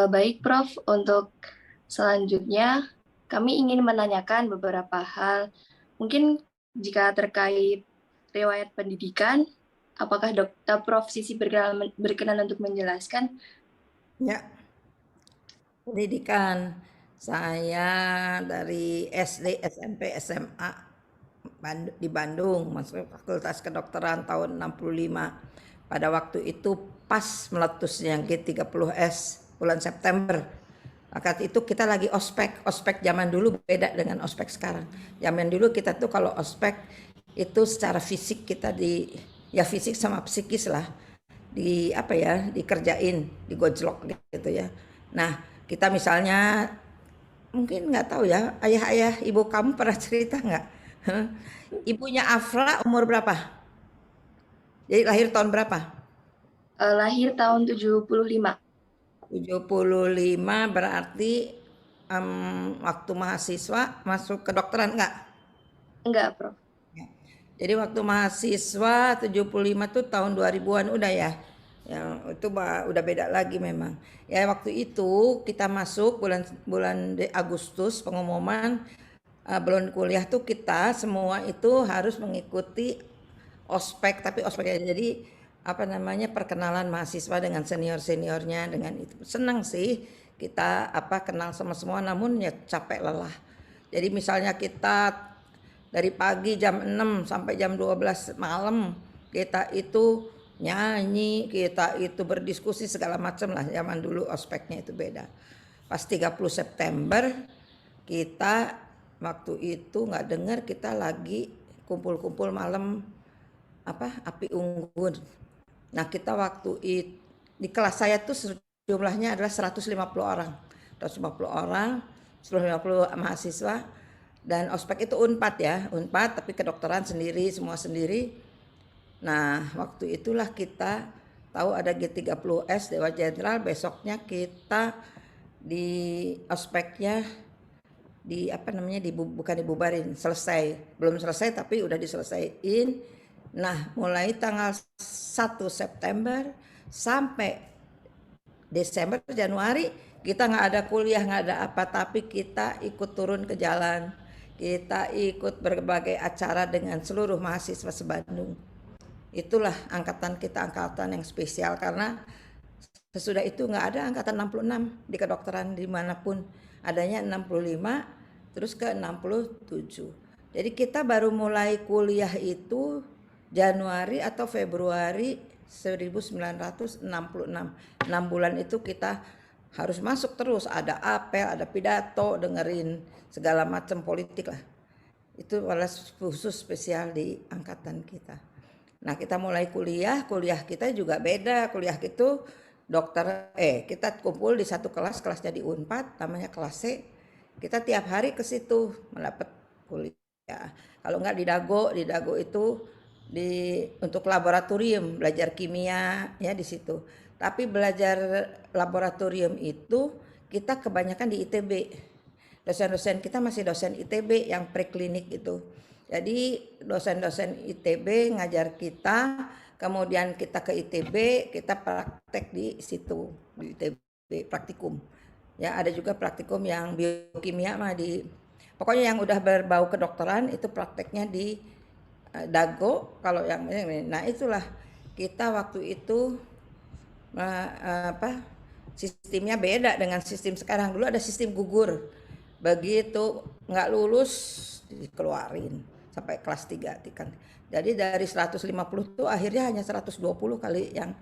Baik, Prof. Untuk selanjutnya, kami ingin menanyakan beberapa hal. Mungkin jika terkait riwayat pendidikan, apakah Prof. Sisi berkenan untuk menjelaskan? Ya, pendidikan. Saya dari SD, SMP, SMA di Bandung, masuk Fakultas Kedokteran tahun 65. Pada waktu itu pas meletusnya G30S bulan September. Maka itu kita lagi ospek. Ospek zaman dulu beda dengan ospek sekarang. Zaman dulu kita tuh kalau ospek itu secara fisik kita ya fisik sama psikis lah di apa ya dikerjain digojlok gitu ya. Nah kita misalnya mungkin nggak tahu ya ayah-ayah ibu kamu pernah cerita nggak. Ibunya Afra umur berapa, jadi lahir tahun berapa? Lahir tahun 75. 75 berarti waktu mahasiswa masuk kedokteran nggak? Enggak, Prof. Ya. Jadi waktu mahasiswa 75 tuh tahun 2000-an udah ya. Ya, itu udah beda lagi memang. Ya waktu itu kita masuk bulan bulan Agustus pengumuman belum kuliah tuh kita semua itu harus mengikuti ospek, tapi ospek jadi apa namanya perkenalan mahasiswa dengan senior-seniornya dengan itu. Senang sih kita apa kenal sama semua namun ya capek lelah. Jadi misalnya kita dari pagi jam 6 sampai jam 12 malam kita itu nyanyi, kita itu berdiskusi segala macam lah. Zaman dulu ospeknya itu beda. Pas 30 September kita waktu itu nggak dengar kita lagi kumpul-kumpul malam apa api unggun. Nah kita waktu itu di kelas saya tuh jumlahnya adalah 150 orang. 150 orang, 150 mahasiswa dan ospek itu Unpad ya, Unpad tapi kedokteran sendiri, semua sendiri. Nah, waktu itulah kita tahu ada G30S Dewa Jenderal, besoknya kita di ospeknya di apa namanya bukan dibubarin, selesai. Belum selesai tapi udah diselesaiin. Nah, mulai tanggal 1 September sampai Desember, Januari kita nggak ada kuliah, nggak ada apa, tapi kita ikut turun ke jalan. Kita ikut berbagai acara dengan seluruh mahasiswa se-Bandung. Itulah angkatan kita, angkatan yang spesial karena sesudah itu nggak ada angkatan 66 di kedokteran dimanapun. Adanya 65 terus ke 67. Jadi kita baru mulai kuliah itu Januari atau Februari 1966. 6 bulan itu kita harus masuk terus, ada apel, ada pidato, dengerin segala macam politik lah. Itu adalah khusus spesial di angkatan kita. Nah kita mulai kuliah, kuliah kita juga beda. Kuliah itu dokter, kita kumpul di satu kelas, kelasnya di Unpad, namanya kelas C. Kita tiap hari ke situ mendapat kuliah. Kalau nggak di Dago itu untuk laboratorium, belajar kimia ya di situ. Tapi belajar laboratorium itu kita kebanyakan di ITB. Dosen-dosen kita masih dosen ITB yang preklinik itu. Jadi dosen-dosen ITB ngajar kita, kemudian kita ke ITB, kita praktek di situ, di ITB praktikum. Ya, ada juga praktikum yang biokimia mah pokoknya yang udah berbau kedokteran itu prakteknya di Dago. Kalau yang nah itulah kita waktu itu apa sistemnya beda dengan sistem sekarang. Dulu ada sistem gugur. Begitu nggak lulus dikeluarin sampai kelas 3 kan. Jadi dari 150 tuh akhirnya hanya 120 kali yang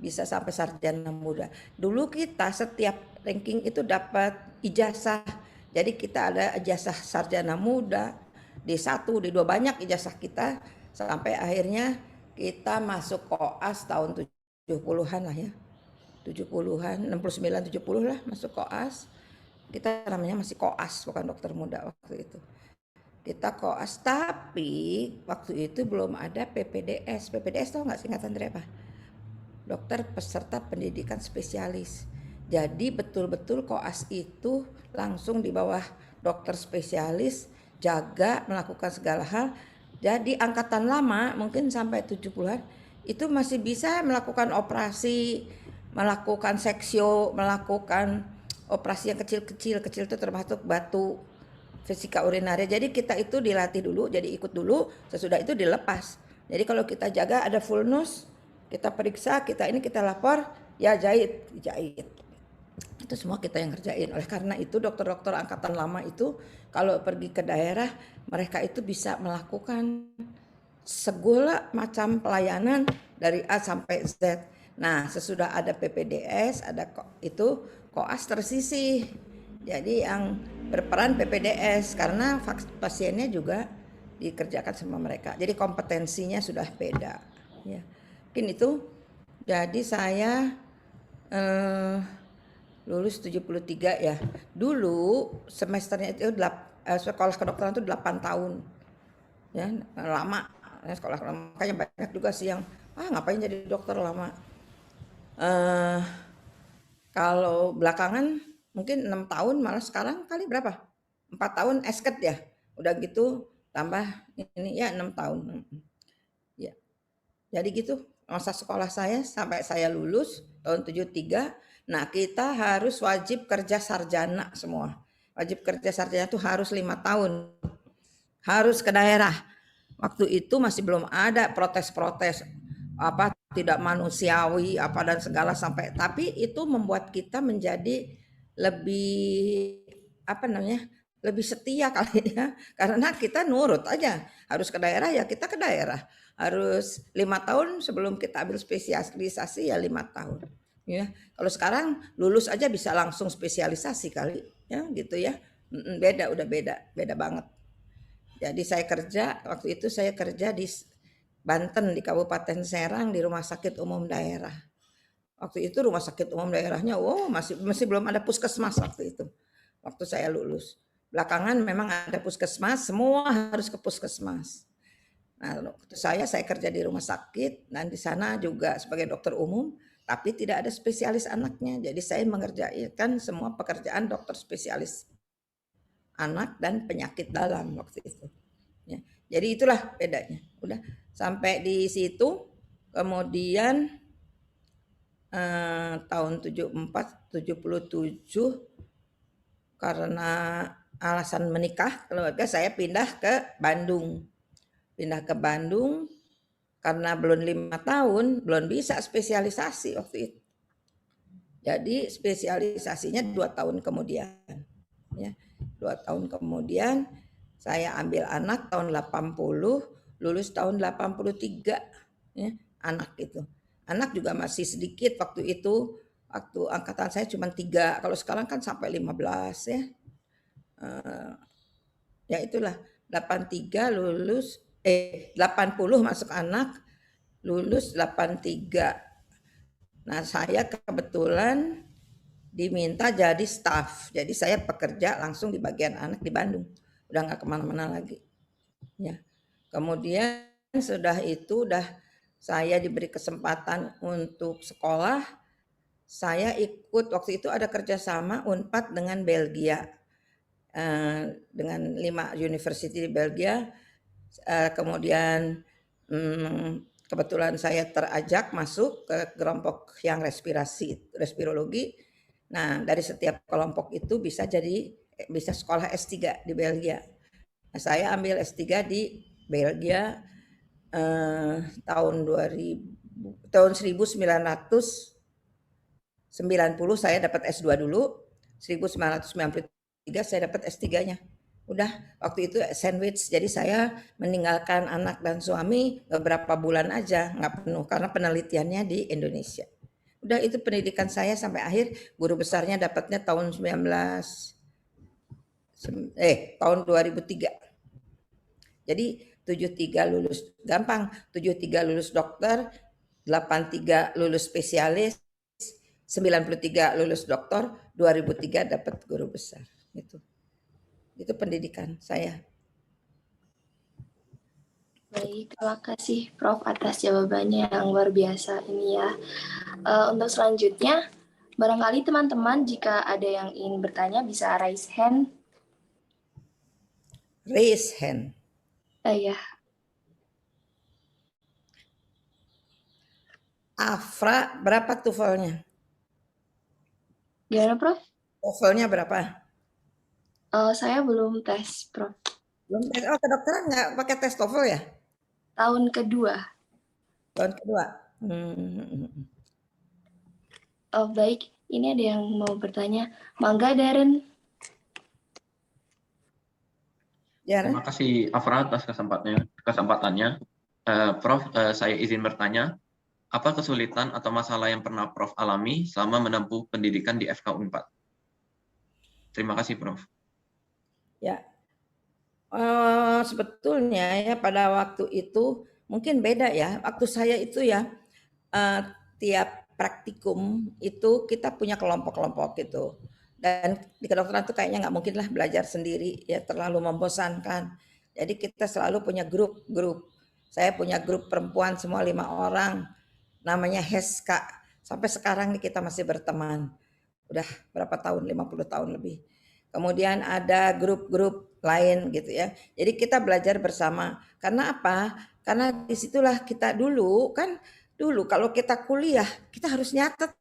bisa sampai sarjana muda. Dulu kita setiap ranking itu dapat ijazah. Jadi kita ada ijazah sarjana muda, D1, D2 banyak ijazah kita sampai akhirnya kita masuk koas tahun 70-an lah ya. 70-an, 69, 70 lah masuk koas. Kita namanya masih koas, bukan dokter muda waktu itu. Kita koas, tapi waktu itu belum ada PPDS. PPDS tau nggak singkatan dari apa? Dokter peserta pendidikan spesialis. Jadi betul-betul koas itu langsung di bawah dokter spesialis, jaga, melakukan segala hal. Jadi angkatan lama mungkin sampai 70-an itu masih bisa melakukan operasi, melakukan seksio, melakukan operasi yang kecil-kecil. Kecil itu termasuk batu vesika urinaria. Jadi kita itu dilatih dulu, jadi ikut dulu, sesudah itu dilepas. Jadi kalau kita jaga ada fulnus, kita periksa, kita lapor, ya jahit. Itu semua kita yang kerjain. Oleh karena itu dokter-dokter angkatan lama itu kalau pergi ke daerah, mereka itu bisa melakukan segala macam pelayanan dari A sampai Z. Nah, sesudah ada PPDS, ada itu koas tersisih. Jadi yang berperan PPDS karena pasiennya juga dikerjakan sama mereka. Jadi kompetensinya sudah beda. Ya, mungkin itu. Jadi saya lulus 73 ya. Dulu semesternya itu sekolah kedokteran itu 8 tahun. Ya, lama. Sekolah lama, makanya banyak juga sih yang ngapain jadi dokter lama. Kalau belakangan mungkin 6 tahun, malah sekarang kali berapa? 4 tahun esket ya. Udah gitu tambah ini ya 6 tahun. Ya. Jadi gitu masa sekolah saya sampai saya lulus tahun 73. Nah, kita harus wajib kerja sarjana semua. Wajib kerja sarjana itu harus 5 tahun. Harus ke daerah. Waktu itu masih belum ada protes-protes apa tidak manusiawi apa dan segala sampai, tapi itu membuat kita menjadi lebih apa namanya? Lebih setia kali ya. Karena kita nurut aja. Harus ke daerah ya kita ke daerah. Harus 5 tahun sebelum kita ambil spesialisasi ya 5 tahun. Ya, kalau sekarang lulus aja bisa langsung spesialisasi kali ya gitu ya. Beda, udah beda banget. Jadi waktu itu saya kerja di Banten, di Kabupaten Serang, di Rumah Sakit Umum Daerah. Waktu itu Rumah Sakit Umum Daerahnya, masih belum ada puskesmas waktu itu. Waktu saya lulus. Belakangan memang ada puskesmas, semua harus ke puskesmas. Nah, waktu saya kerja di rumah sakit dan di sana juga sebagai dokter umum, tapi tidak ada spesialis anaknya. Jadi saya mengerjakan semua pekerjaan dokter spesialis anak dan penyakit dalam waktu itu. Ya. Jadi itulah bedanya. Udah sampai di situ, kemudian tahun 77 karena alasan menikah keluarga saya pindah ke Bandung. Pindah ke Bandung karena belum 5 tahun, belum bisa spesialisasi waktu itu. Jadi spesialisasinya 2 tahun kemudian. Ya, 2 tahun kemudian saya ambil anak tahun 80, lulus tahun 83 ya, anak itu. Anak juga masih sedikit waktu itu, waktu angkatan saya cuma 3, kalau sekarang kan sampai 15 ya. Ya itulah 83 lulus 80 masuk anak, lulus 83. Nah, saya kebetulan diminta jadi staff. Jadi saya pekerja langsung di bagian anak di Bandung. Udah nggak kemana-mana lagi. Ya. Kemudian sudah itu saya diberi kesempatan untuk sekolah. Saya ikut waktu itu ada kerjasama Unpad dengan Belgia. Dengan 5 university di Belgia. Kemudian kebetulan saya terajak masuk ke kelompok yang respirologi. Nah, dari setiap kelompok itu bisa sekolah S3 di Belgia. Nah, saya ambil S3 di Belgia tahun 1990 saya dapat S2 dulu, 1993 saya dapat S3-nya. Udah waktu itu sandwich, jadi saya meninggalkan anak dan suami beberapa bulan aja, nggak penuh karena penelitiannya di Indonesia. Udah itu pendidikan saya sampai akhir, guru besarnya dapatnya tahun 2003. Jadi 73 lulus gampang, 73 lulus dokter, 83 lulus spesialis, 93 lulus dokter, 2003 dapat guru besar. Itu pendidikan saya. Baik, terima kasih Prof atas jawabannya yang luar biasa ini ya. Untuk selanjutnya, barangkali teman-teman jika ada yang ingin bertanya bisa raise hand. Raise hand. Ya. Afra berapa tuvalnya? Gimana, Prof? TOEFL-nya berapa? Saya belum tes, Prof. Belum tes. Oh, kedokteran nggak pakai tes TOEFL ya? Tahun kedua. Tahun kedua. Hmm. Baik, ini ada yang mau bertanya. Mangga, Darren. Terima Ya, kasih Afra atas kesempatannya. Prof, saya izin bertanya, apa kesulitan atau masalah yang pernah Prof alami selama menempuh pendidikan di FK Unpad? Terima kasih, Prof. ya. Sebetulnya ya pada waktu itu mungkin beda ya. Waktu saya itu ya tiap praktikum itu kita punya kelompok-kelompok gitu. Dan di kedokteran itu kayaknya nggak mungkin lah belajar sendiri ya, terlalu membosankan. Jadi kita selalu punya grup-grup. Saya punya grup perempuan semua 5 orang, namanya HESKA. Sampai sekarang nih kita masih berteman. Udah berapa tahun, 50 tahun lebih. Kemudian ada grup-grup lain gitu ya. Jadi kita belajar bersama. Karena apa? Karena disitulah kita dulu kalau kita kuliah kita harus nyatet.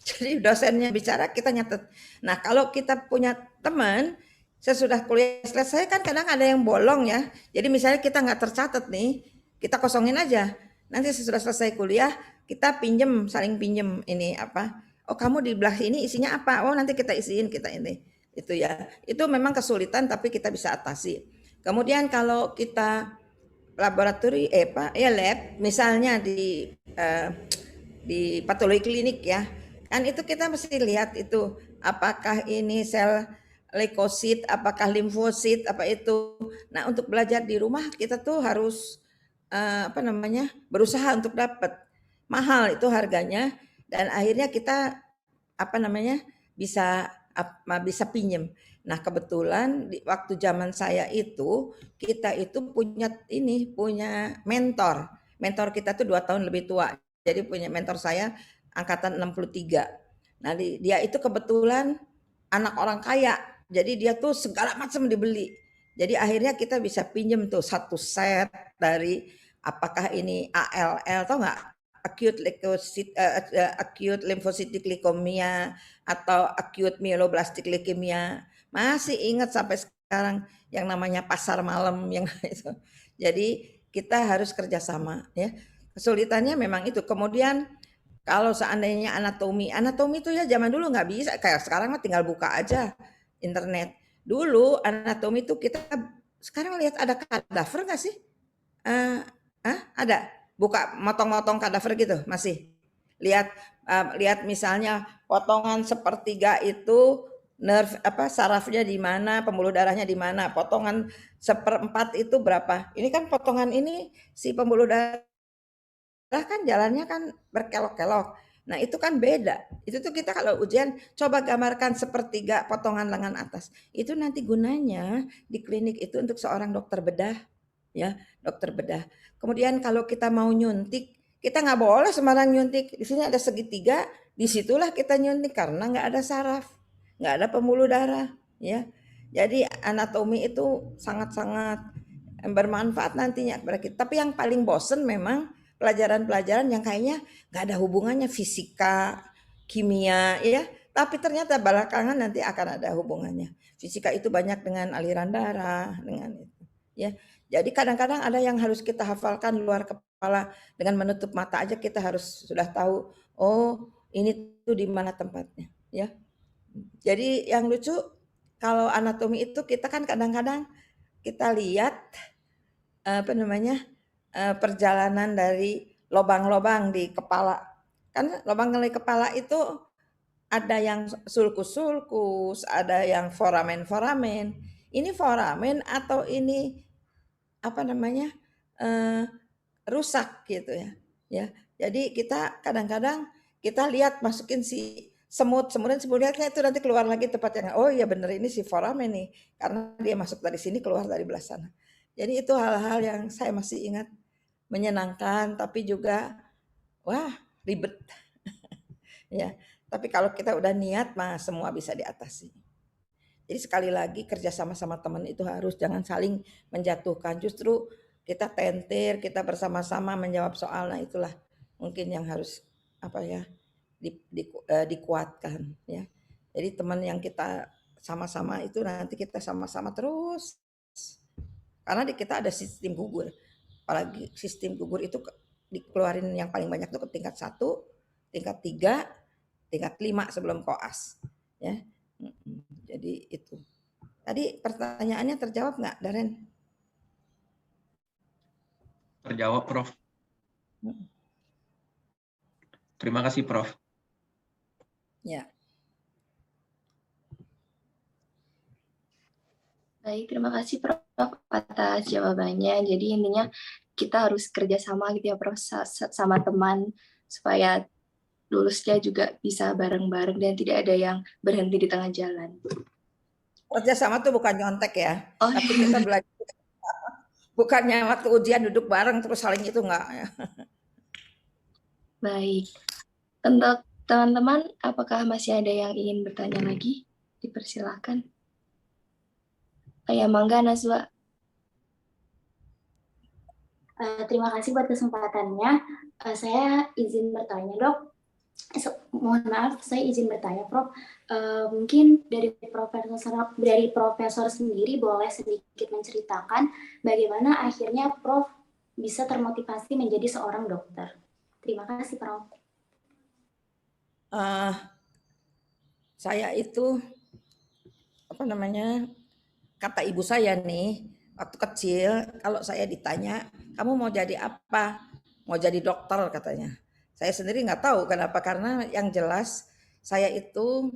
Jadi dosennya bicara kita nyatet. Nah kalau kita punya teman sesudah kuliah selesai kan kadang ada yang bolong ya. Jadi misalnya kita nggak tercatat nih, kita kosongin aja. Nanti sesudah selesai kuliah kita pinjem, saling pinjem ini apa. Oh kamu di belah ini isinya apa? Oh nanti kita isiin kita ini. Itu ya. Itu memang kesulitan tapi kita bisa atasi. Kemudian kalau kita laboratori ya lab misalnya di patologi klinik ya kan itu kita mesti lihat itu apakah ini sel leukosit apakah limfosit apa itu. Nah untuk belajar di rumah kita tuh harus apa namanya berusaha untuk dapat mahal itu harganya dan akhirnya kita apa namanya bisa bisa pinjem. Nah kebetulan di waktu zaman saya itu kita itu punya mentor. Mentor kita tuh 2 tahun lebih tua. Jadi punya mentor saya angkatan 63. Nah dia itu kebetulan anak orang kaya. Jadi dia tuh segala macam dibeli. Jadi akhirnya kita bisa pinjem tuh satu set dari apakah ini ALL tau nggak acute lymphocytic leukemia atau acute myeloblastic leukemia. Masih ingat sampai sekarang yang namanya pasar malam yang itu. Jadi kita harus kerjasama ya. Kesulitannya memang itu. Kemudian kalau seandainya anatomi itu ya zaman dulu nggak bisa. Kayak sekarang mah tinggal buka aja internet. Dulu anatomi itu kita sekarang lihat ada kadaver nggak sih? Eh, ada buka motong-motong kadaver gitu masih lihat lihat misalnya potongan sepertiga itu nerve apa sarafnya di mana pembuluh darahnya di mana potongan seperempat itu berapa ini kan potongan ini si pembuluh darah kan jalannya kan berkelok-kelok. Nah itu kan beda. Itu tuh kita kalau ujian coba gambarkan sepertiga potongan lengan atas. Itu nanti gunanya di klinik itu untuk seorang dokter bedah, ya dokter bedah. Kemudian kalau kita mau nyuntik, kita nggak boleh sembarang nyuntik. Di sini ada segitiga, disitulah kita nyuntik karena nggak ada saraf, nggak ada pembuluh darah, ya. Jadi anatomi itu sangat-sangat bermanfaat nantinya kepada kita. Tapi yang paling bosen memang pelajaran-pelajaran yang kayaknya nggak ada hubungannya fisika, kimia, ya. Tapi ternyata belakangan nanti akan ada hubungannya. Fisika itu banyak dengan aliran darah, dengan itu, ya. Jadi kadang-kadang ada yang harus kita hafalkan luar kepala dengan menutup mata aja kita harus sudah tahu. Oh, ini tuh di mana tempatnya, ya. Jadi yang lucu kalau anatomi itu kita kan kadang-kadang kita lihat apa namanya perjalanan dari lobang-lobang di kepala. Kan lobang di kepala itu ada yang sulcus-sulcus, ada yang foramen-foramen. Ini foramen atau ini apa namanya eh, rusak gitu ya. Ya, jadi kita kadang-kadang kita lihat masukin si semut-semutnya lihatnya itu nanti keluar lagi tempat yang oh iya bener ini si foramen nih karena dia masuk dari sini keluar dari belah sana. Jadi itu hal-hal yang saya masih ingat menyenangkan tapi juga wah ribet ya. Tapi kalau kita udah niat mah semua bisa diatasi. Jadi sekali lagi kerja sama-sama teman itu harus jangan saling menjatuhkan. Justru kita tentir, kita bersama-sama menjawab soal. Nah itulah mungkin yang harus apa ya dikuatkan ya. Jadi teman yang kita sama-sama itu nanti kita sama-sama terus. Karena di kita ada sistem gugur. Apalagi sistem gugur itu dikeluarin yang paling banyak itu ke tingkat 1, tingkat 3, tingkat 5 sebelum koas. Ya. Jadi itu. Tadi pertanyaannya terjawab nggak, Daren? Terjawab, Prof. Terima kasih, Prof. Ya. Baik, terima kasih Prof atas jawabannya. Jadi intinya kita harus kerjasama gitu ya Prof sama teman supaya lulusnya juga bisa bareng-bareng dan tidak ada yang berhenti di tengah jalan. Kerjasama tuh bukan nyontek ya, Oh, tapi kita belajar. Bukannya waktu ujian duduk bareng terus saling itu enggak ya. Baik. Untuk teman-teman, apakah masih ada yang ingin bertanya lagi? Dipersilakan. Ya, mangga Nazwa. Terima kasih buat kesempatannya. Saya izin bertanya, Dok. Mohon maaf, saya izin bertanya, Prof. Mungkin dari profesor sendiri boleh sedikit menceritakan bagaimana akhirnya Prof bisa termotivasi menjadi seorang dokter. Terima kasih, Prof. Saya itu kata ibu saya nih waktu kecil, kalau saya ditanya kamu mau jadi apa, mau jadi dokter katanya. Saya sendiri nggak tahu kenapa, karena yang jelas saya itu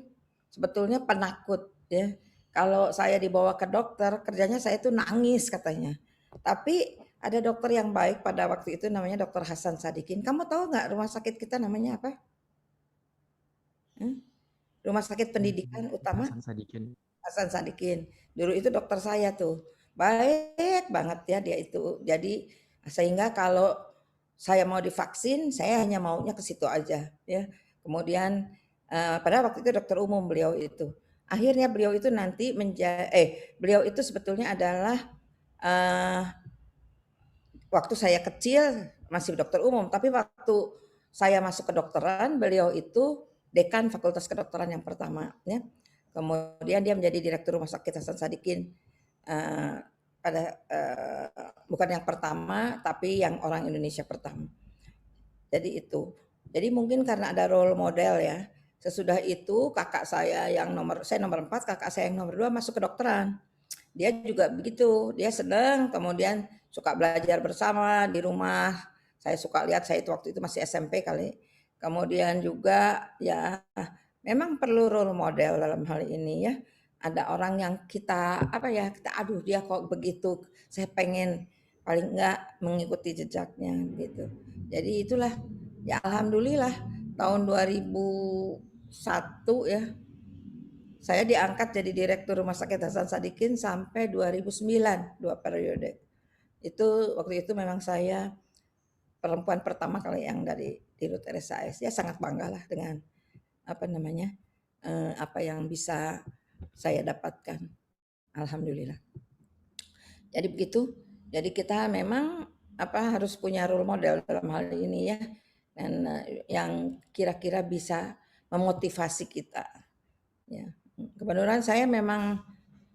sebetulnya penakut ya. Kalau saya dibawa ke dokter, kerjanya saya itu nangis katanya. Tapi ada dokter yang baik pada waktu itu namanya Dokter Hasan Sadikin. Kamu tahu nggak rumah sakit kita namanya apa? Rumah sakit pendidikan utama Hasan Sadikin. Dulu itu dokter saya tuh. Baik banget ya dia itu. Jadi sehingga kalau saya mau divaksin, saya hanya maunya ke situ aja ya. Kemudian pada waktu itu dokter umum beliau itu. Akhirnya beliau itu nanti beliau itu sebetulnya adalah waktu saya kecil masih dokter umum, tapi waktu saya masuk ke dokteran, beliau itu dekan Fakultas Kedokteran yang pertama ya. Kemudian dia menjadi direktur Rumah Sakit Hasan Sadikin bukan yang pertama, tapi yang orang Indonesia pertama. Jadi itu. Jadi mungkin karena ada role model ya. Sesudah itu kakak saya saya nomor 4, kakak saya yang nomor 2 masuk ke dokteran. Dia juga begitu, dia senang, kemudian suka belajar bersama di rumah. Saya suka lihat, saya itu waktu itu masih SMP kali. Kemudian juga ya memang perlu role model dalam hal ini ya. Ada orang yang kita aduh dia kok begitu, saya pengen paling enggak mengikuti jejaknya gitu. Jadi itulah ya, alhamdulillah tahun 2001 ya saya diangkat jadi direktur Rumah Sakit Hasan Sadikin sampai 2009, 2 periode. Itu waktu itu memang saya perempuan pertama kali yang dari Dirut RSAS. Ya sangat banggalah dengan apa yang bisa saya dapatkan. Alhamdulillah. Jadi begitu. Jadi kita memang harus punya role model dalam hal ini ya. Dan yang kira-kira bisa memotivasi kita. Ya. Kebetulan saya memang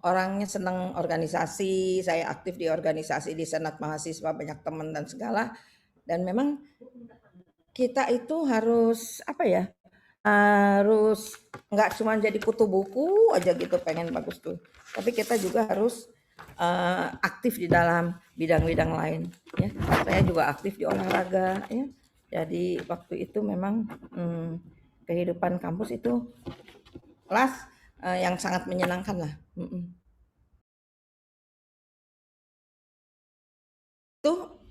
orangnya senang organisasi, saya aktif di organisasi di Senat Mahasiswa, banyak teman dan segala. Dan memang kita itu harus harus nggak cuma jadi kutu buku aja gitu pengen bagus tuh. Tapi kita juga harus aktif di dalam bidang-bidang lain. Ya. Saya juga aktif di olahraga. Ya. Jadi waktu itu memang kehidupan kampus itu kelas yang sangat menyenangkan lah.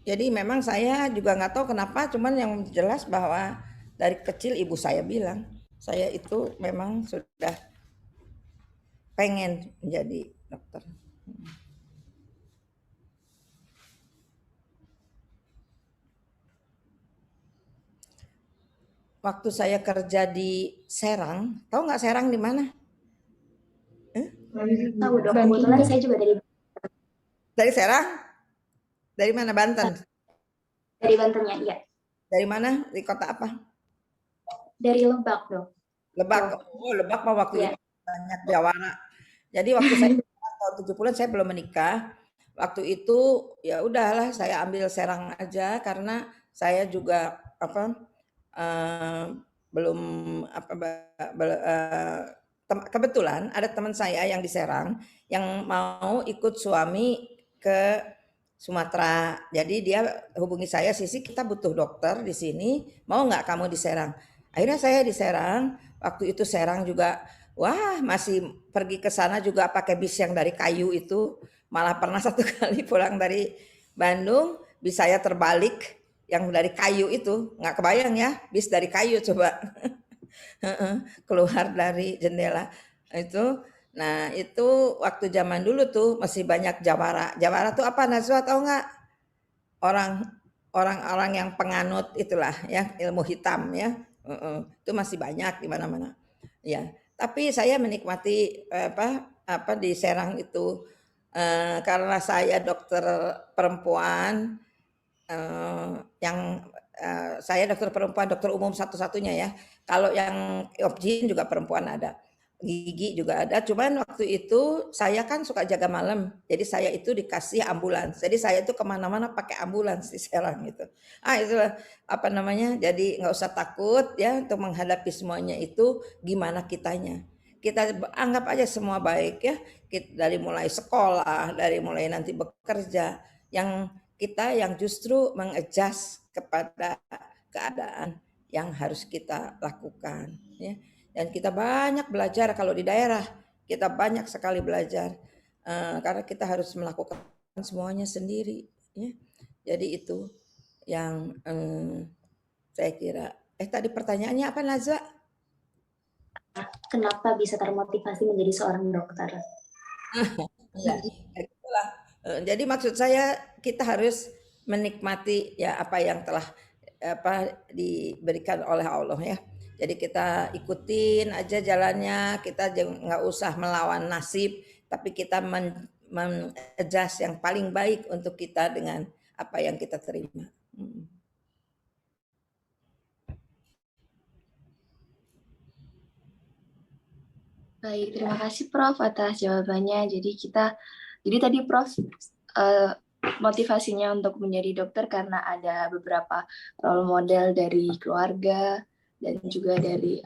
Jadi memang saya juga nggak tahu kenapa, cuman yang jelas bahwa dari kecil ibu saya bilang, saya itu memang sudah pengen menjadi dokter. Waktu saya kerja di Serang, tahu nggak Serang di mana? Tahu dok, kebetulan saya juga dari Serang? Dari mana, Banten? Dari Banten ya, iya. Dari mana? Di kota apa? Dari Lebak, Dok. Lebak, Lebak mah waktu Iya. itu banyak jawara. Jadi waktu saya tahun 70-an saya belum menikah. Waktu itu ya udahlah saya ambil Serang aja karena saya juga apa eh, belum apa kebetulan ada teman saya yang di Serang yang mau ikut suami ke Sumatera. Jadi dia hubungi saya, Sisi kita butuh dokter di sini, mau nggak kamu di Serang? Akhirnya saya di Serang, waktu itu Serang juga, wah masih pergi ke sana juga pakai bis yang dari kayu itu, malah pernah satu kali pulang dari Bandung, bis saya terbalik, yang dari kayu itu, nggak kebayang ya, bis dari kayu coba. Keluar dari jendela itu. Nah itu waktu zaman dulu tuh masih banyak jawara. Jawara tuh apa Nazwa tahu nggak? Orang-orang yang penganut itulah ya ilmu hitam ya. Itu masih banyak di mana-mana. Ya, tapi saya menikmati apa di Serang itu karena saya dokter perempuan yang saya dokter perempuan, dokter umum satu-satunya ya. Kalau yang obgyn juga perempuan ada, gigi juga ada. Cuman waktu itu saya kan suka jaga malam, jadi saya itu dikasih ambulans. Jadi saya itu kemana-mana pakai ambulans di Serang gitu. Itulah apa namanya. Jadi nggak usah takut ya untuk menghadapi semuanya itu gimana kitanya. Kita anggap aja semua baik ya. Dari mulai sekolah, dari mulai nanti bekerja, yang kita yang justru mengadjust kepada keadaan yang harus kita lakukan ya. Dan kita banyak belajar kalau di daerah, kita banyak sekali belajar karena kita harus melakukan semuanya sendiri ya. Jadi itu yang saya kira. Tadi pertanyaannya apa Nazwa? Kenapa bisa termotivasi menjadi seorang dokter? Ya, itulah. Jadi maksud saya kita harus menikmati ya apa yang telah diberikan oleh Allah ya. Jadi kita ikutin aja jalannya, kita nggak usah melawan nasib, tapi kita adjust yang paling baik untuk kita dengan apa yang kita terima. Baik, terima kasih Prof atas jawabannya. Jadi tadi Prof motivasinya untuk menjadi dokter karena ada beberapa role model dari keluarga dan juga dari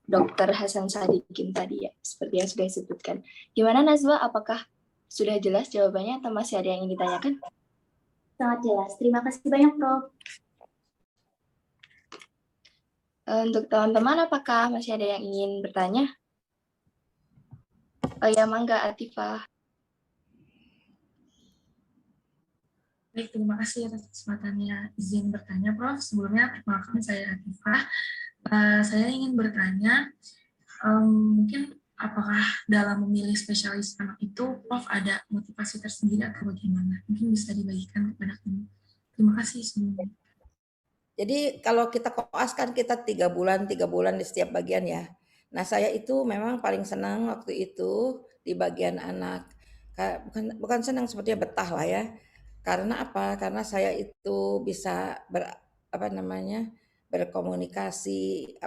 Dokter Hasan Sadikin tadi ya, seperti yang sudah disebutkan. Gimana Nazwa? Apakah sudah jelas jawabannya atau masih ada yang ingin ditanyakan? Sangat jelas. Terima kasih banyak Prof. Untuk teman-teman, apakah masih ada yang ingin bertanya? Oh ya, mangga Atifah. Baik, terima kasih atas kesempatannya izin bertanya, Prof. Sebelumnya, perkenalkan saya Atifah. Saya ingin bertanya, mungkin apakah dalam memilih spesialis anak itu, Prof ada motivasi tersendiri atau bagaimana? Mungkin bisa dibagikan kepada kami. Terima kasih sebelumnya. Jadi kalau kita koas kan kita 3 bulan di setiap bagian ya. Nah saya itu memang paling senang waktu itu di bagian anak. Bukan senang sepertinya betah lah ya. Karena apa? Karena saya itu bisa berkomunikasi,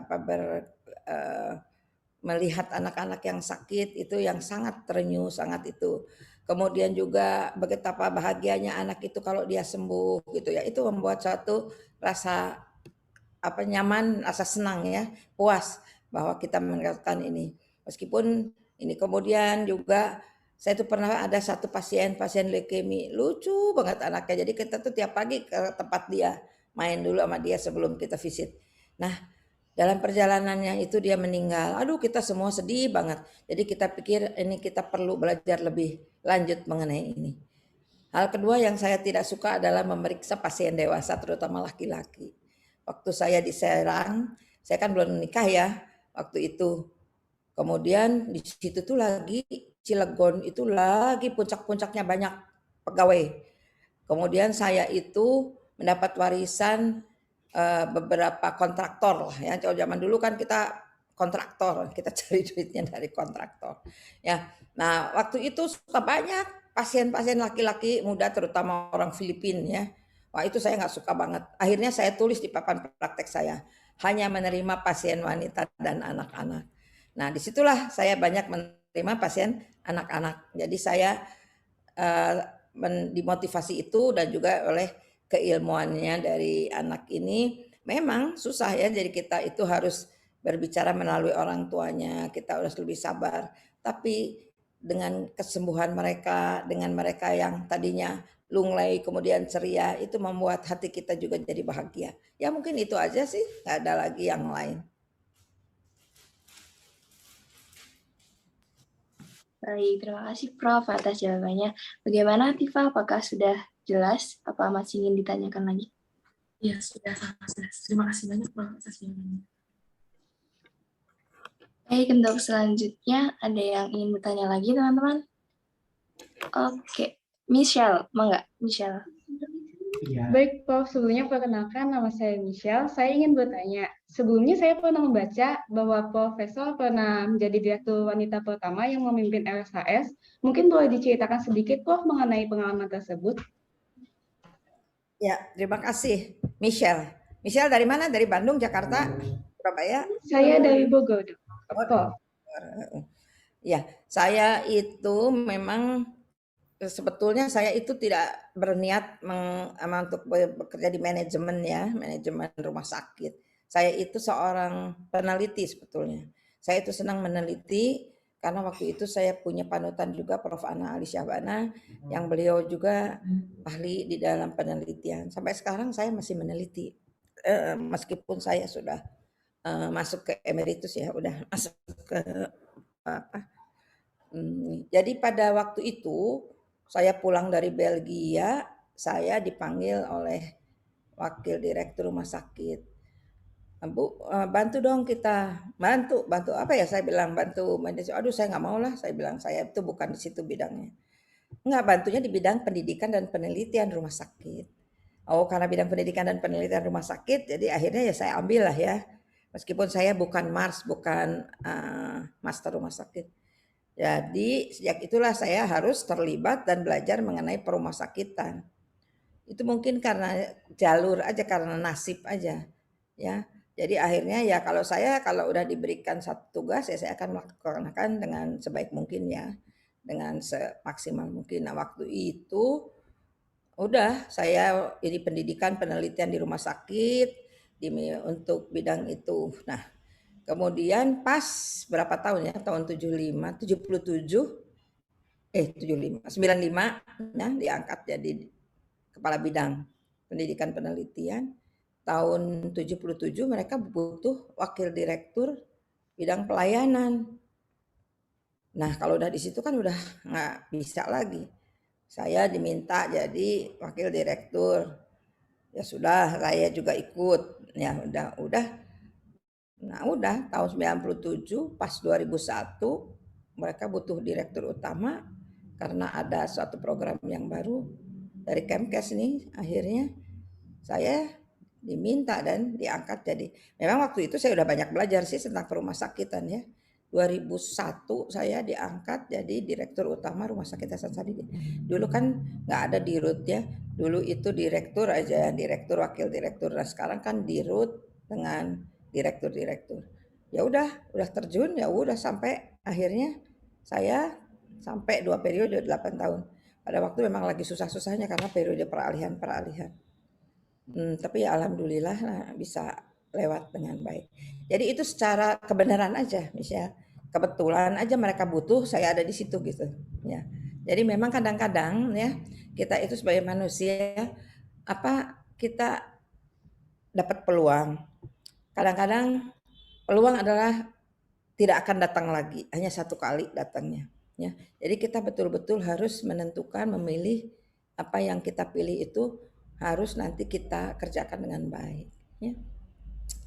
melihat anak-anak yang sakit itu yang sangat terenyuh, sangat itu. Kemudian juga betapa bahagianya anak itu kalau dia sembuh gitu ya. Itu membuat suatu rasa nyaman, rasa senang ya, puas bahwa kita mendapatkan ini. Meskipun ini kemudian juga saya tuh pernah ada satu pasien leukemi, lucu banget anaknya. Jadi kita tuh tiap pagi ke tempat dia, main dulu sama dia sebelum kita visit. Nah, dalam perjalanannya itu dia meninggal. Aduh, kita semua sedih banget. Jadi kita pikir ini kita perlu belajar lebih lanjut mengenai ini. Hal kedua yang saya tidak suka adalah memeriksa pasien dewasa, terutama laki-laki. Waktu saya di Serang, saya kan belum menikah ya waktu itu. Kemudian di situ tuh lagi Cilegon itu lagi puncak-puncaknya banyak pegawai. Kemudian saya itu mendapat warisan beberapa kontraktor lah ya. Kalau zaman dulu kan kita kontraktor, kita cari duitnya dari kontraktor. Ya. Nah, waktu itu suka banyak pasien-pasien laki-laki muda terutama orang Filipina ya. Wah, itu saya nggak suka banget. Akhirnya saya tulis di papan praktek saya. hanya menerima pasien wanita dan anak-anak. Nah, disitulah saya banyak menerima pasien anak-anak. Jadi saya dimotivasi itu dan juga oleh keilmuannya dari anak ini. Memang susah ya, jadi kita itu harus berbicara melalui orang tuanya, kita harus lebih sabar. Tapi dengan kesembuhan mereka, dengan mereka yang tadinya lunglai kemudian ceria, itu membuat hati kita juga jadi bahagia. Ya mungkin itu aja sih, nggak ada lagi yang lain. Baik, terima kasih Prof atas jawabannya. Bagaimana Tifa? Apakah sudah jelas? Apa masih ingin ditanyakan lagi? Iya, sudah sangat jelas. Terima kasih banyak Prof atas jawabannya. Baik, untuk selanjutnya ada yang ingin bertanya lagi teman-teman? Oke, Michelle, mau nggak? Michelle. Baik, Prof. Sebelumnya perkenalkan nama saya Michelle. Saya ingin bertanya, sebelumnya saya pernah membaca bahwa Profesor pernah menjadi direktur wanita pertama yang memimpin RSHS. Mungkin boleh diceritakan sedikit, Prof, mengenai pengalaman tersebut? Ya, terima kasih Michelle. Michelle dari mana? Dari Bandung, Jakarta, Surabaya? Saya dari Bogor, Prof. Ya, saya itu memang sebetulnya saya itu tidak berniat untuk bekerja di manajemen ya, manajemen rumah sakit. Saya itu seorang peneliti sebetulnya. Saya itu senang meneliti karena waktu itu saya punya panutan juga Prof. Ana Ali Syahbana yang beliau juga ahli di dalam penelitian. Sampai sekarang saya masih meneliti meskipun saya sudah masuk ke emeritus ya, udah masuk ke apa. Jadi pada waktu itu saya pulang dari Belgia, saya dipanggil oleh wakil direktur rumah sakit. Bu, bantu dong kita, bantu apa ya? Saya bilang bantu manajemen. Aduh, saya nggak mau lah. Saya bilang saya itu bukan di situ bidangnya. Enggak, bantunya di bidang pendidikan dan penelitian rumah sakit. Oh, karena bidang pendidikan dan penelitian rumah sakit, jadi akhirnya ya saya ambil lah ya. Meskipun saya bukan Mars, bukan master rumah sakit. Jadi sejak itulah saya harus terlibat dan belajar mengenai perumah sakitan. Itu mungkin karena jalur aja, karena nasib aja, ya. Jadi akhirnya ya kalau udah diberikan satu tugas ya saya akan melaksanakan dengan sebaik mungkin ya, dengan semaksimal mungkin. Nah waktu itu udah saya ini pendidikan penelitian di rumah sakit untuk bidang itu. Nah kemudian pas berapa tahun ya, tahun 95 ya diangkat jadi kepala bidang pendidikan penelitian. Tahun 77 mereka butuh wakil direktur bidang pelayanan. Nah kalau udah di situ kan udah nggak bisa lagi. Saya diminta jadi wakil direktur. Ya sudah, saya juga ikut. Ya udah. Nah udah tahun 97 pas 2001 mereka butuh direktur utama karena ada suatu program yang baru dari Kemkes nih, akhirnya saya diminta dan diangkat jadi. Memang waktu itu saya udah banyak belajar sih tentang perumah sakitan ya. 2001 saya diangkat jadi direktur utama Rumah Sakit Hasan Sadikin. Dulu kan nggak ada dirut ya. Dulu itu direktur aja, direktur, wakil direktur. Nah sekarang kan dirut dengan direktur. Ya udah terjun, ya udah sampai akhirnya saya sampai 2 periode 8 tahun. Pada waktu memang lagi susah-susahnya karena periode peralihan. Tapi ya alhamdulillah bisa lewat dengan baik. Jadi itu secara kebenaran aja, misalnya kebetulan aja mereka butuh, saya ada di situ gitu. Ya. Jadi memang kadang-kadang ya kita itu sebagai manusia kita dapat peluang. Kadang-kadang peluang adalah tidak akan datang lagi, hanya satu kali datangnya. Ya, jadi kita betul-betul harus menentukan, memilih apa yang kita pilih itu harus nanti kita kerjakan dengan baik. Ya,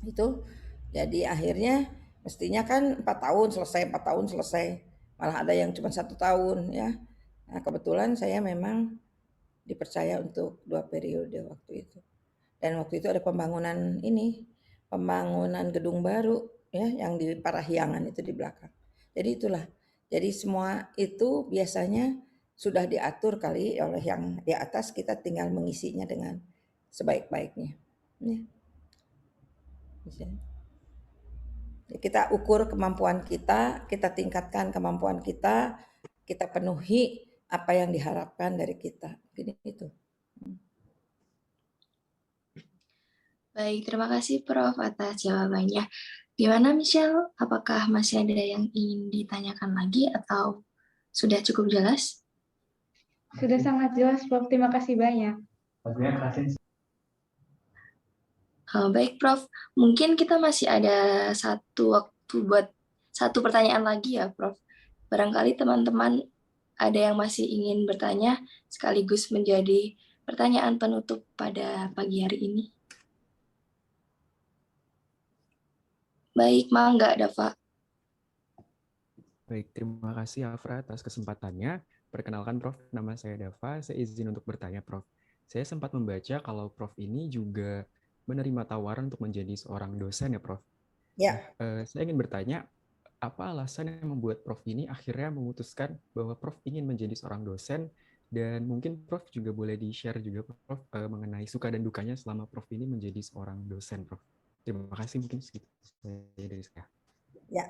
itu. Jadi akhirnya mestinya kan 4 tahun selesai, malah ada yang cuma 1 tahun ya. Nah, kebetulan saya memang dipercaya untuk 2 periode waktu itu. Dan waktu itu ada pembangunan gedung baru ya yang di Parahyangan itu di belakang. Jadi itulah. Jadi semua itu biasanya sudah diatur kali oleh yang di atas, kita tinggal mengisinya dengan sebaik-baiknya. Ya. Kita ukur kemampuan kita tingkatkan kemampuan kita penuhi apa yang diharapkan dari kita. Gini itu. Baik, terima kasih Prof atas jawabannya. Gimana Michelle? Apakah masih ada yang ingin ditanyakan lagi atau sudah cukup jelas? Sudah sangat jelas, Prof. Terima kasih banyak. Baik, Prof. Mungkin kita masih ada satu waktu buat satu pertanyaan lagi ya, Prof. Barangkali teman-teman ada yang masih ingin bertanya sekaligus menjadi pertanyaan penutup pada pagi hari ini. Baik, Mangga, Dava. Baik, terima kasih Afra atas kesempatannya. Perkenalkan Prof, nama saya Dava, saya izin untuk bertanya Prof. Saya sempat membaca kalau Prof ini juga menerima tawaran untuk menjadi seorang dosen ya Prof. Ya. Saya ingin bertanya, apa alasan yang membuat Prof ini akhirnya memutuskan bahwa Prof ingin menjadi seorang dosen, dan mungkin Prof juga boleh di-share juga Prof mengenai suka dan dukanya selama Prof ini menjadi seorang dosen Prof. Terima kasih, mungkin segitu dari saya. Ya.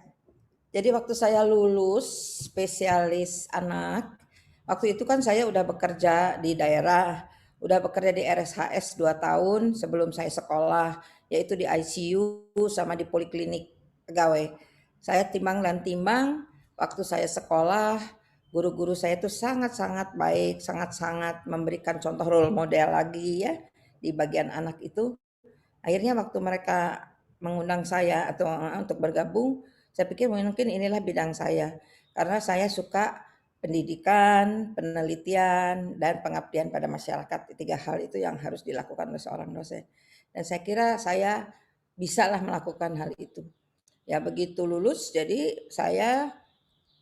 Jadi waktu saya lulus spesialis anak, waktu itu kan saya udah bekerja di daerah, udah bekerja di RSHS 2 tahun sebelum saya sekolah, yaitu di ICU sama di poliklinik pegawai. Saya timbang dan timbang, waktu saya sekolah, guru-guru saya itu sangat-sangat baik, sangat-sangat memberikan contoh role model lagi ya di bagian anak itu. Akhirnya waktu mereka mengundang saya atau untuk bergabung, saya pikir mungkin inilah bidang saya. Karena saya suka pendidikan, penelitian, dan pengabdian pada masyarakat. 3 hal itu yang harus dilakukan oleh seorang dosen. Dan saya kira saya bisalah melakukan hal itu. Ya begitu lulus, jadi saya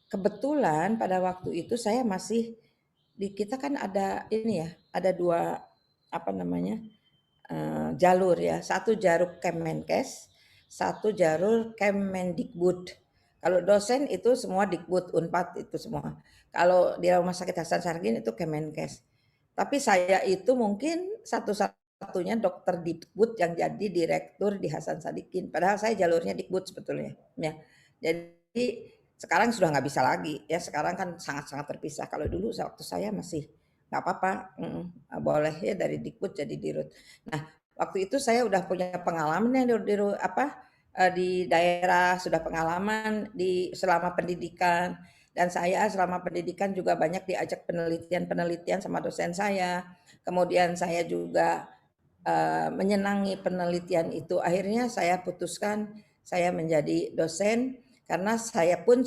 kebetulan pada waktu itu saya masih di kita kan ada ini ya, ada 2 apa namanya? Jalur ya, satu jalur Kemenkes, satu jalur Kemendikbud. Kalau dosen itu semua Dikbud, Unpad itu semua. Kalau di Rumah Sakit Hasan Sadikin itu Kemenkes. Tapi saya itu mungkin satu-satunya dokter Dikbud yang jadi direktur di Hasan Sadikin. Padahal saya jalurnya Dikbud sebetulnya. Ya. Jadi sekarang sudah nggak bisa lagi ya. Sekarang kan sangat-sangat terpisah. Kalau dulu waktu saya masih nggak apa-apa, boleh ya dari Dikbud jadi Dirut. Nah, waktu itu saya udah punya pengalaman ya di daerah, sudah pengalaman selama pendidikan, dan saya selama pendidikan juga banyak diajak penelitian sama dosen saya. Kemudian saya juga menyenangi penelitian itu. Akhirnya saya putuskan saya menjadi dosen karena saya pun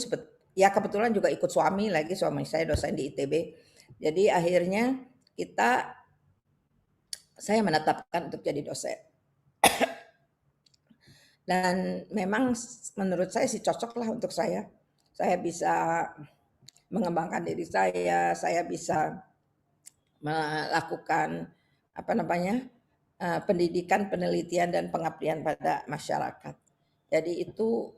ya kebetulan juga ikut suami saya dosen di ITB. Jadi akhirnya saya menetapkan untuk jadi dosen. Dan memang menurut saya sih cocok lah untuk saya. Saya bisa mengembangkan diri saya bisa melakukan pendidikan, penelitian, dan pengabdian pada masyarakat. Jadi itu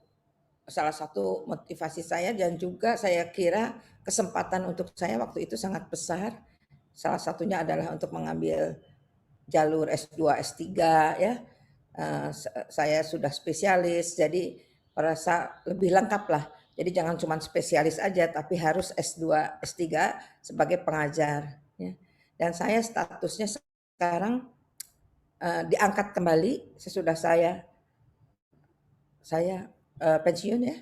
salah satu motivasi saya, dan juga saya kira kesempatan untuk saya waktu itu sangat besar. Salah satunya adalah untuk mengambil jalur S2, S3 ya. Saya sudah spesialis, jadi merasa lebih lengkap lah. Jadi jangan cuma spesialis aja, tapi harus S2, S3 sebagai pengajar. Ya. Dan saya statusnya sekarang diangkat kembali sesudah saya pensiun ya.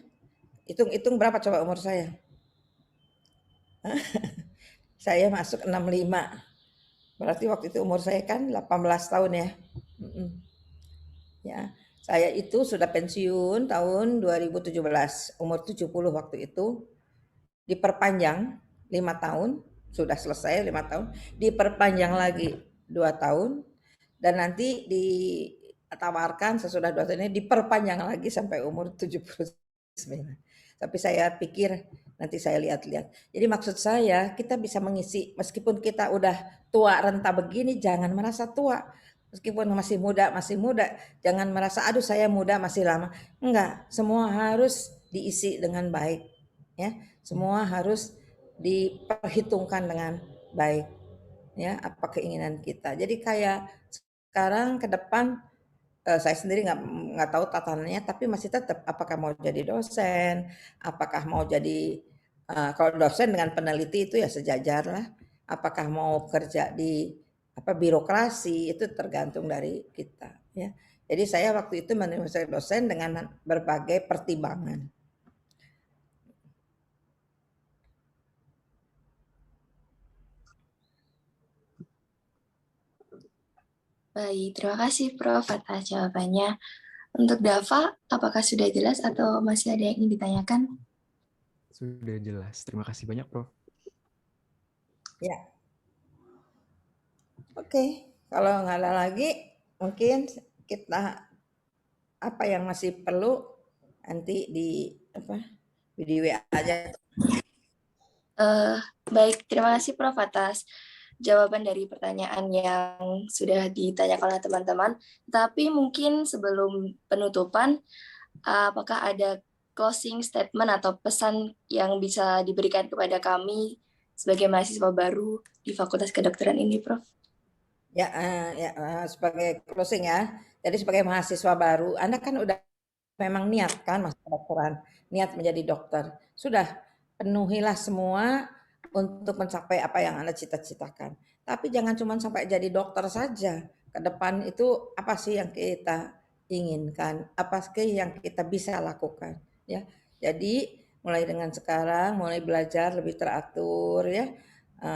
Hitung berapa coba umur saya? Saya masuk 65. Berarti waktu itu umur saya kan 18 tahun ya. Ya, saya itu sudah pensiun tahun 2017, umur 70 waktu itu. Diperpanjang 5 tahun, sudah selesai 5 tahun, diperpanjang lagi 2 tahun, dan nanti ditawarkan sesudah 2 tahun ini diperpanjang lagi sampai umur 79. Tapi saya pikir nanti saya lihat-lihat. Jadi maksud saya kita bisa mengisi, meskipun kita udah tua renta begini, jangan merasa tua. Meskipun masih muda, jangan merasa aduh saya muda masih lama. Enggak, semua harus diisi dengan baik. Ya, semua harus diperhitungkan dengan baik. Ya, apa keinginan kita. Jadi kayak sekarang ke depan saya sendiri nggak tahu tatanannya, tapi masih tetap apakah mau jadi dosen, apakah mau jadi kalau dosen dengan peneliti itu ya sejajar lah, apakah mau kerja di birokrasi itu tergantung dari kita ya. Jadi saya waktu itu menerima saya dosen dengan berbagai pertimbangan. Baik, terima kasih Prof atas jawabannya. Untuk Dava, apakah sudah jelas atau masih ada yang ingin ditanyakan? Sudah jelas. Terima kasih banyak, Prof. Ya. Oke, kalau nggak ada lagi, mungkin kita apa yang masih perlu nanti di WA aja. Baik, terima kasih Prof atas jawaban dari pertanyaan yang sudah ditanyakan oleh teman-teman. Tapi mungkin sebelum penutupan, apakah ada closing statement atau pesan yang bisa diberikan kepada kami sebagai mahasiswa baru di Fakultas Kedokteran ini, Prof? Ya, sebagai closing ya. Jadi sebagai mahasiswa baru, Anda kan udah memang niat kan masuk kedokteran, niat menjadi dokter. Sudah penuhilah semua untuk mencapai apa yang Anda cita-citakan. Tapi jangan cuma sampai jadi dokter saja. Ke depan itu apa sih yang kita inginkan? Apa sih yang kita bisa lakukan? Ya, jadi mulai dengan sekarang, mulai belajar lebih teratur ya.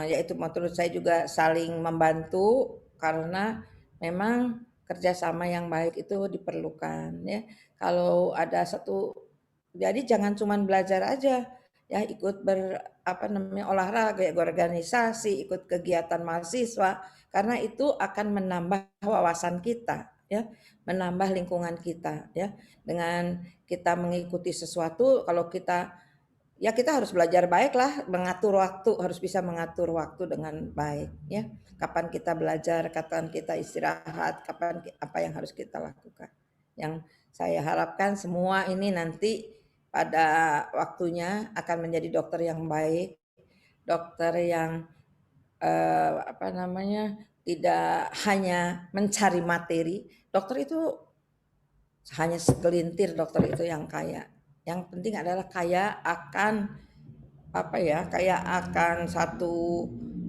Yaitu menurut saya juga saling membantu karena memang kerjasama yang baik itu diperlukan ya. Kalau ada satu, jadi jangan cuma belajar aja ya, ikut olahraga, organisasi, ikut kegiatan mahasiswa, karena itu akan menambah wawasan kita ya, menambah lingkungan kita ya. Dengan kita mengikuti sesuatu, kalau kita harus belajar baik lah, mengatur waktu, harus bisa mengatur waktu dengan baik ya. Kapan kita belajar, kapan kita istirahat, kapan apa yang harus kita lakukan. Yang saya harapkan semua ini nanti pada waktunya akan menjadi dokter yang baik, dokter yang tidak hanya mencari materi. Dokter itu hanya segelintir dokter itu yang kaya. Yang penting adalah kaya akan satu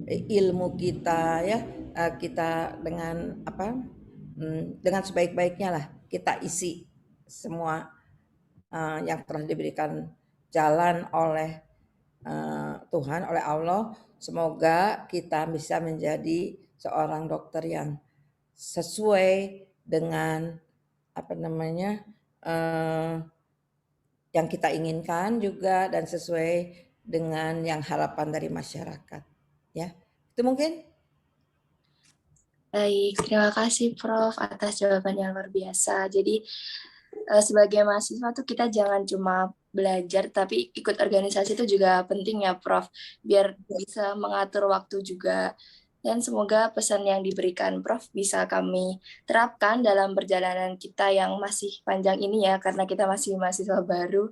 ilmu kita ya, kita dengan dengan sebaik-baiknya lah kita isi semua yang telah diberikan jalan oleh Tuhan, oleh Allah. Semoga kita bisa menjadi seorang dokter yang sesuai dengan yang kita inginkan juga, dan sesuai dengan yang harapan dari masyarakat ya. Itu mungkin. Baik, terima kasih Prof atas jawaban yang luar biasa. Jadi sebagai mahasiswa tuh kita jangan cuma belajar, tapi ikut organisasi itu juga penting ya Prof, biar bisa mengatur waktu juga. Dan semoga pesan yang diberikan Prof bisa kami terapkan dalam perjalanan kita yang masih panjang ini ya, karena kita masih mahasiswa baru,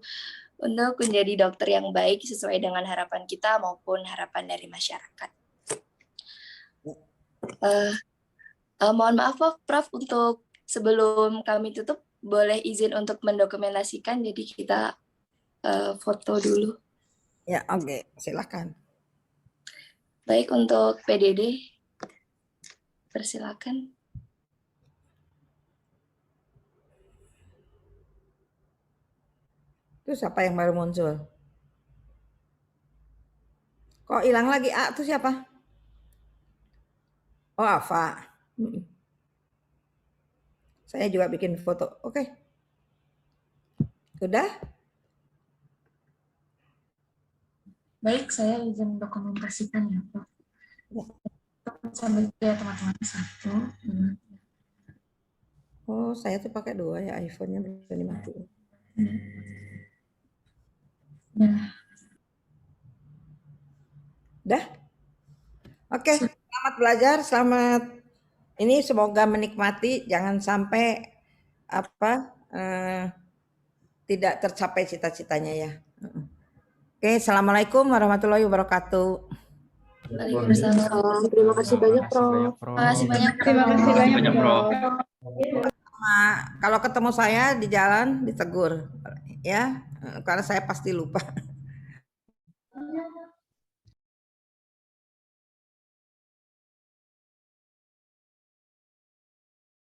untuk menjadi dokter yang baik sesuai dengan harapan kita maupun harapan dari masyarakat. Mohon maaf Prof, untuk sebelum kami tutup, boleh izin untuk mendokumentasikan, jadi kita foto dulu. Ya, oke, silakan. Baik, untuk PDD, persilakan. Itu siapa yang baru muncul? Kok hilang lagi? Itu siapa? Oh, Afa. Saya juga bikin foto. Oke. Udah? Baik, saya izin dokumentasikan ya, Prof. Sambil ya teman-teman satu. Oh, saya tuh pakai 2 ya, iPhone-nya belum dimatiin. Udah? Oke, selamat belajar, selamat ini, semoga menikmati, jangan sampai tidak tercapai cita-citanya ya. Oke, assalamualaikum warahmatullahi wabarakatuh. Waalaikumsalam. Terima kasih banyak, Prof. Terima kasih banyak, Terima kasih banyak, Prof. Kalau ketemu saya di jalan ditegur ya, karena saya pasti lupa.